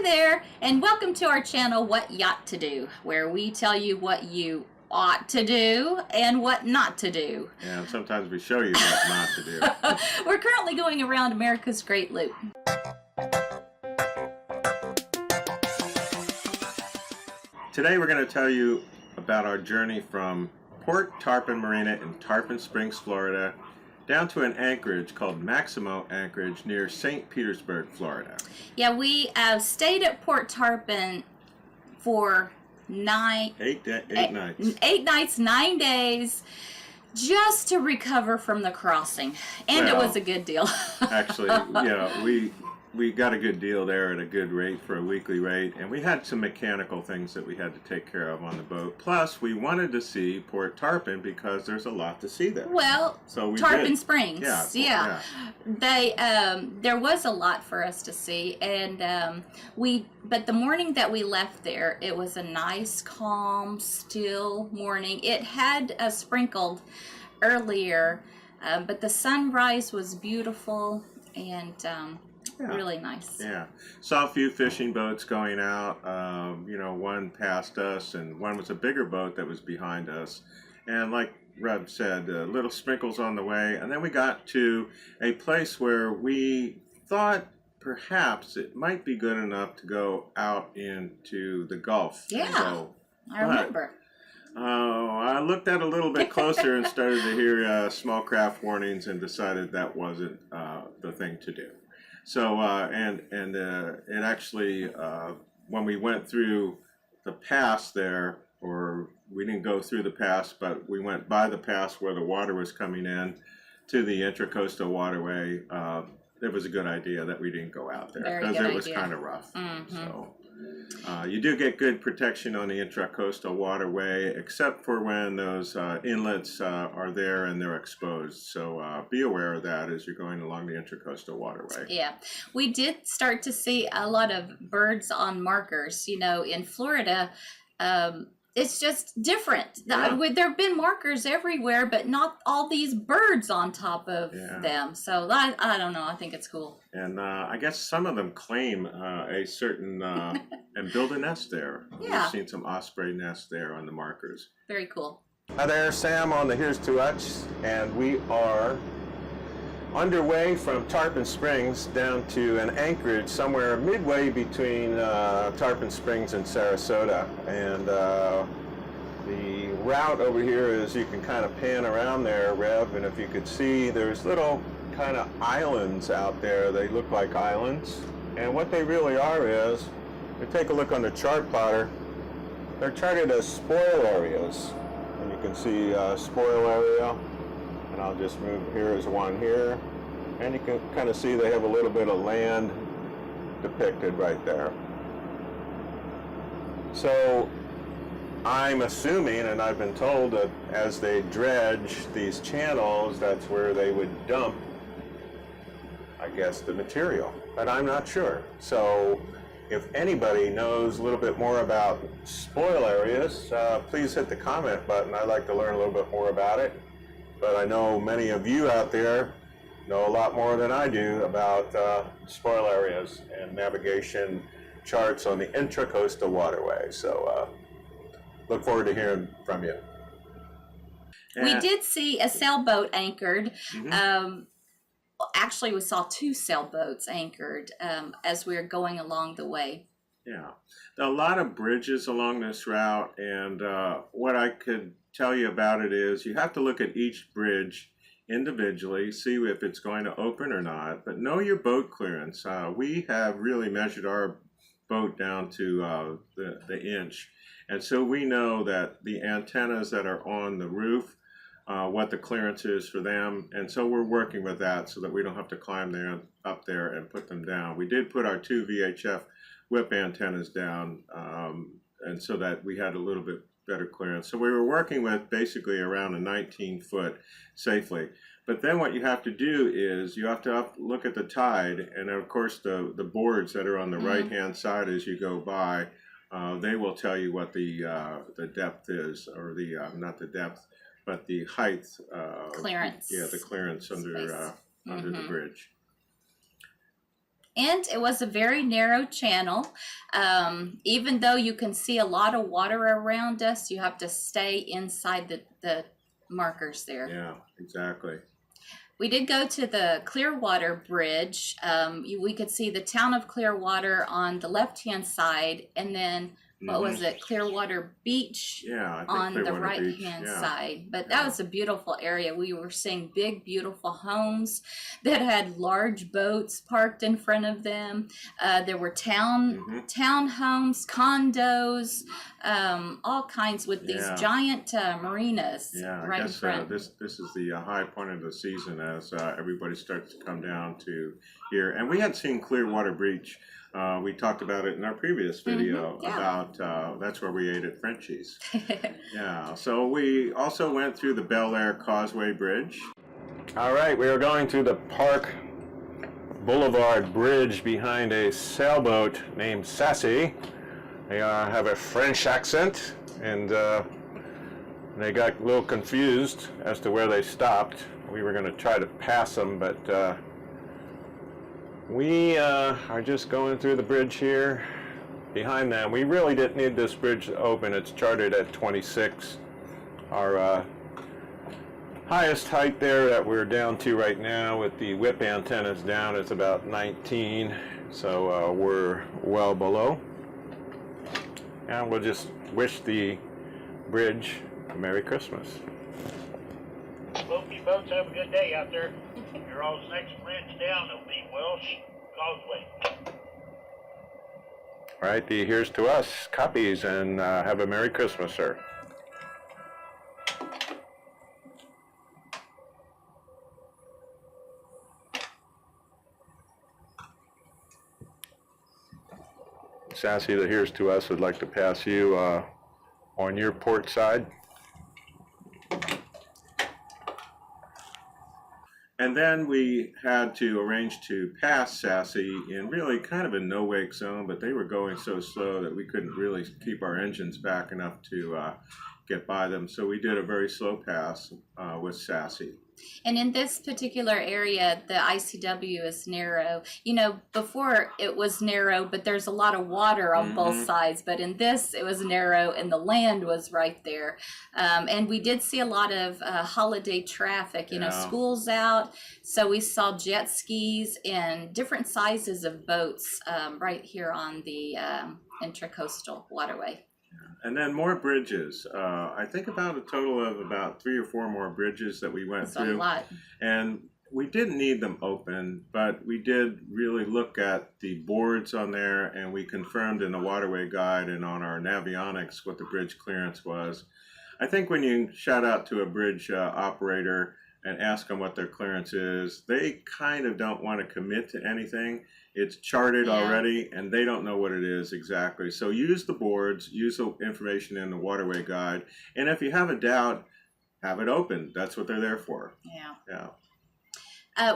there, and welcome to our channel, What Yacht To Do, where we tell you what you ought to do and what not to do. And sometimes we show you what not to do. We're currently going around America's Great Loop. Today we're going to tell you about our journey from Port Tarpon Marina in Tarpon Springs, Florida, down to an anchorage called Maximo Anchorage near St. Petersburg, Florida. Yeah, we stayed at Port Tarpon for 8 nights. 8 nights, 9 days, just to recover from the crossing. And Well, it was a good deal. Actually, yeah, we got a good deal there at a good rate for a weekly rate, and we had some mechanical things that we had to take care of on the boat. Plus, we wanted to see Port Tarpon because there's a lot to see there. Well, so we Tarpon did. Springs, Yeah. They there was a lot for us to see, and but the morning that we left there, it was a nice, calm, still morning. It had sprinkled earlier, but the sunrise was beautiful and really nice. Yeah, saw a few fishing boats going out. One passed us, and one was a bigger boat that was behind us. And like Rev said, little sprinkles on the way. And then we got to a place where we thought perhaps it might be good enough to go out into the Gulf. Yeah, I remember. I looked at it a little bit closer and started to hear small craft warnings and decided that wasn't the thing to do. So, it actually, when we went through the pass there, or we didn't go through the pass, but we went by the pass where the water was coming in to the intracoastal waterway, it was a good idea that we didn't go out there because it was kind of rough. Mm-hmm. So, you do get good protection on the intracoastal waterway, except for when those inlets are there and they're exposed. So be aware of that as you're going along the intracoastal waterway. Yeah, we did start to see a lot of birds on markers. You know, in Florida, it's just different. Yeah. There have been markers everywhere, but not all these birds on top of them. So I don't know. I think it's cool. And I guess some of them claim a certain and build a nest there. Yeah. We've seen some osprey nests there on the markers. Very cool. Hi there, Sam on the Here's to Us, and we are underway from Tarpon Springs down to an anchorage somewhere midway between Tarpon Springs and Sarasota. And the route over here is you can kind of pan around there, Rev, and if you could see, there's little kind of islands out there. They look like islands. And what they really are is, if you take a look on the chart plotter, they're charted as spoil areas. And you can see spoil area. And I'll just move, here is one here, and you can kind of see they have a little bit of land depicted right there. So I'm assuming, and I've been told that as they dredge these channels, that's where they would dump, I guess, the material, but I'm not sure. So if anybody knows a little bit more about spoil areas, please hit the comment button. I'd like to learn a little bit more about it. But I know many of you out there know a lot more than I do about spoil areas and navigation charts on the intracoastal waterway. So look forward to hearing from you. We did see a sailboat anchored. Mm-hmm. Actually, we saw 2 sailboats anchored as we were going along the way. Yeah, there are a lot of bridges along this route, and what I could tell you about it is you have to look at each bridge individually, see if it's going to open or not, but know your boat clearance. We have really measured our boat down to the inch, and so we know that the antennas that are on the roof, what the clearance is for them, and so we're working with that so that we don't have to climb up there and put them down. We did put our 2 VHF whip antennas down, and so that we had a little bit better clearance. So we were working with basically around a 19-foot safely. But then what you have to do is you have to look at the tide, and of course the boards that are on the right-hand side as you go by, they will tell you what the depth is, or the not the depth, but the height. Clearance. Yeah, the clearance under the bridge. And it was a very narrow channel. Even though you can see a lot of water around us, you have to stay inside the markers there. Yeah, exactly. We did go to the Clearwater Bridge. We could see the town of Clearwater on the left-hand side, and then what was it, Clearwater Beach, yeah, I think on the Clearwater right-hand Beach. Yeah. side. But that was a beautiful area. We were seeing big, beautiful homes that had large boats parked in front of them. There were townhomes, condos, all kinds with these giant marinas right in front. This is the high point of the season as everybody starts to come down to here. And we had seen Clearwater Beach. We talked about it in our previous video about that's where we ate at Frenchie's. Yeah, so we also went through the Bel Air Causeway Bridge. All right, we are going through the Park Boulevard Bridge behind a sailboat named Sassy. They have a French accent, and they got a little confused as to where they stopped. We were going to try to pass them, but we are just going through the bridge here behind them. We really didn't need this bridge to open. It's charted at 26. Our highest height there that we're down to right now with the whip antennas down is about 19. So we're well below. And we'll just wish the bridge a Merry Christmas. Hope you boats have a good day out there. Your all's next bridge down will be Welsh Causeway. All right, here's to us, copies, and have a Merry Christmas, sir. Sassy, the here's to us would like to pass you on your port side. And then we had to arrange to pass Sassy in really kind of a no-wake zone, but they were going so slow that we couldn't really keep our engines back enough to get by them. So we did a very slow pass with Sassy. And in this particular area, the ICW is narrow. You know, before it was narrow, but there's a lot of water on both sides. But in this, it was narrow and the land was right there. And we did see a lot of holiday traffic, you know, school's out. So we saw jet skis and different sizes of boats right here on the intracoastal waterway. And then more bridges. I think about a total of about 3 or 4 more bridges that we went through. That's a lot. And we didn't need them open, but we did really look at the boards on there, and we confirmed in the waterway guide and on our navionics what the bridge clearance was. I think when you shout out to a bridge operator and ask them what their clearance is, they kind of don't want to commit to anything. It's charted already, and they don't know what it is exactly. So use the boards, use the information in the waterway guide, and if you have a doubt, have it open. That's what they're there for.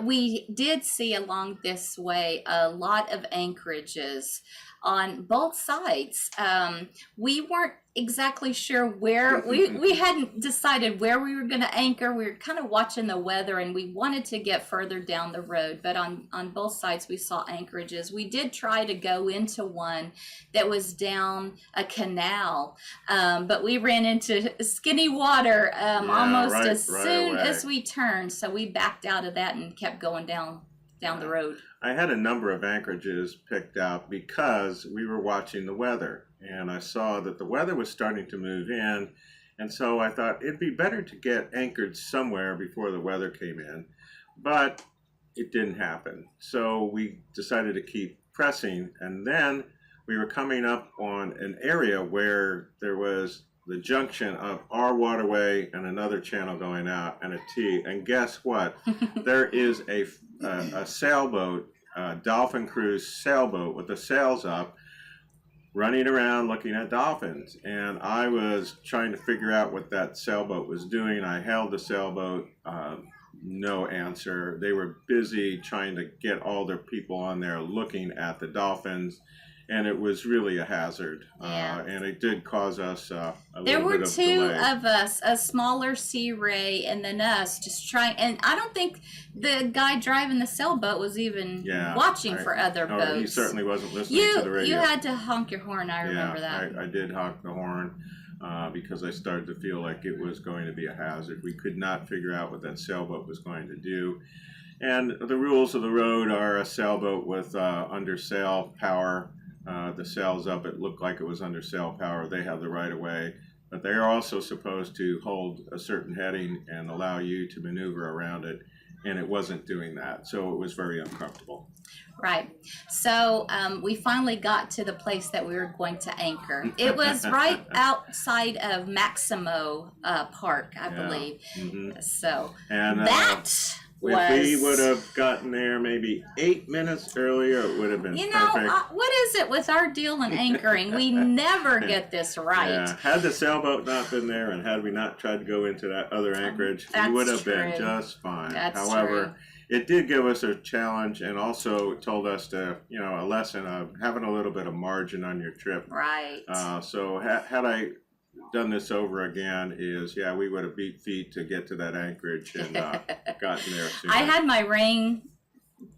We did see along this way a lot of anchorages on both sides. We weren't exactly sure where, we hadn't decided where we were going to anchor. We were kind of watching the weather, and we wanted to get further down the road, but on both sides we saw anchorages. We did try to go into one that was down a canal, but we ran into skinny water almost as soon as we turned, so we backed out of that and kept going down the road. I had a number of anchorages picked out because we were watching the weather, and I saw that the weather was starting to move in, and so I thought it'd be better to get anchored somewhere before the weather came in, but it didn't happen. So we decided to keep pressing, and then we were coming up on an area where there was the junction of our waterway and another channel going out and a T, and guess what? There is a sailboat, dolphin cruise sailboat with the sails up, running around looking at dolphins. And I was trying to figure out what that sailboat was doing. I held the sailboat, no answer. They were busy trying to get all their people on there looking at the dolphins. and it was really a hazard. Yeah. And it did cause us a There little were bit of two delay. of us, a smaller Sea Ray and then us, just trying. And I don't think the guy driving the sailboat was even watching for other boats. He certainly wasn't listening to the radio. You had to honk your horn. I remember that. I did honk the horn because I started to feel like it was going to be a hazard. We could not figure out what that sailboat was going to do. And the rules of the road are a sailboat with under sail power. The sails up, it looked like it was under sail power. They have the right of way, but they are also supposed to hold a certain heading and allow you to maneuver around it, and it wasn't doing that, so it was very uncomfortable. Right. So we finally got to the place that we were going to anchor. It was right outside of Maximo Park, I believe. Mm-hmm. So and if we would have gotten there maybe 8 minutes earlier, it would have been perfect. What is it with our deal in anchoring? We never get this right. Yeah. Had the sailboat not been there, and had we not tried to go into that other anchorage, we would have been just fine. However, it did give us a challenge, and also told us to, a lesson of having a little bit of margin on your trip. Right. So had I done this over again, we would have beat feet to get to that anchorage and gotten there sooner. I had my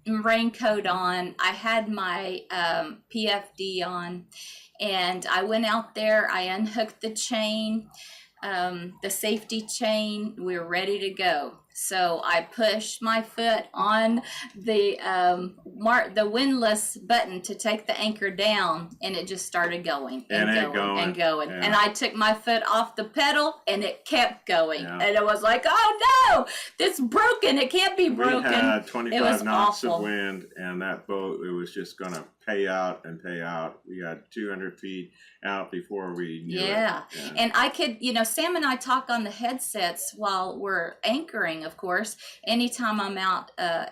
raincoat on. I had my PFD on, and I went out there. I unhooked the chain, the safety chain. We were ready to go. So I pushed my foot on the windlass button to take the anchor down, and it just started going and going. Yeah. And I took my foot off the pedal, and it kept going. Yeah. And it was like, oh no, it's broken. It can't be broken. We had 25 knots awful. of wind, and that boat, it was just going to pay out and pay out. We got 200 feet out before we knew it. Yeah. And I could, Sam and I talk on the headsets while we're anchoring, of course, anytime I'm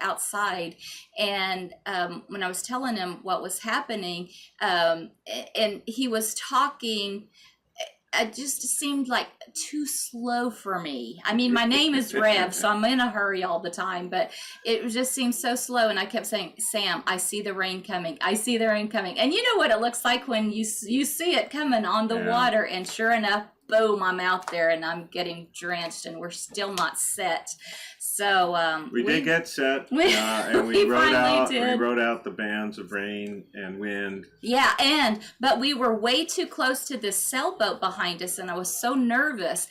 outside. And when I was telling him what was happening, and he was talking, it just seemed like too slow for me. I mean, my name is Rev, so I'm in a hurry all the time, but it just seemed so slow. And I kept saying, Sam, I see the rain coming. I see the rain coming. And you know what it looks like when you see it coming on the water. And sure enough, boom, I'm out there and I'm getting drenched, and we're still not set. So we did get set, and we rode out the bands of rain and wind. Yeah, but we were way too close to this sailboat behind us, and I was so nervous.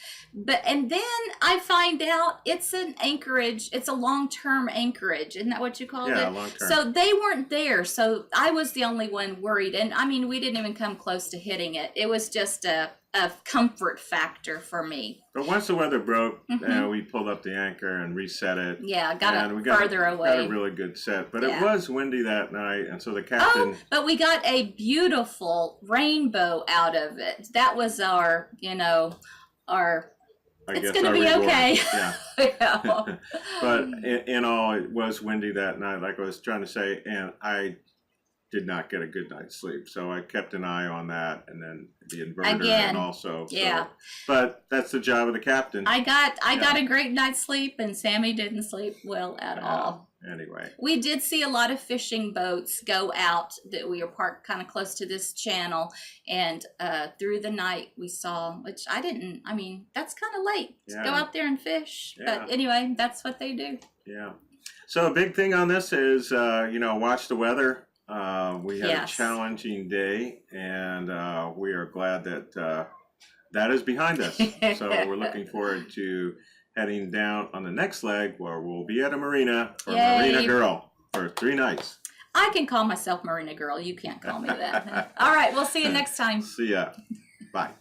And then I find out it's an anchorage. It's a long-term anchorage. Isn't that what you called it? Yeah, long-term. So they weren't there. So I was the only one worried. And I mean, we didn't even come close to hitting it. It was just a comfort factor for me. But once the weather broke, we pulled up the anchor and reset it. Yeah, got further away. Got a really good set. But it was windy that night, and so the captain... Oh, but we got a beautiful rainbow out of it. That was our it's going to be reward. Okay. Yeah. But in all, it was windy that night, like I was trying to say, and I did not get a good night's sleep. So I kept an eye on that, and then the inverter and also. Yeah. So, but that's the job of the captain. I got a great night's sleep, and Sammy didn't sleep well at all. Anyway. We did see a lot of fishing boats go out that we were parked kind of close to this channel, and through the night we saw, which that's kind of late to go out there and fish. Yeah. But anyway, that's what they do. Yeah. So a big thing on this is, watch the weather. We had a challenging day, and we are glad that that is behind us. So we're looking forward to heading down on the next leg, where we'll be at a marina for Marina Girl for 3 nights. I can call myself Marina Girl. You can't call me that. All right, we'll see you next time. See ya. Bye.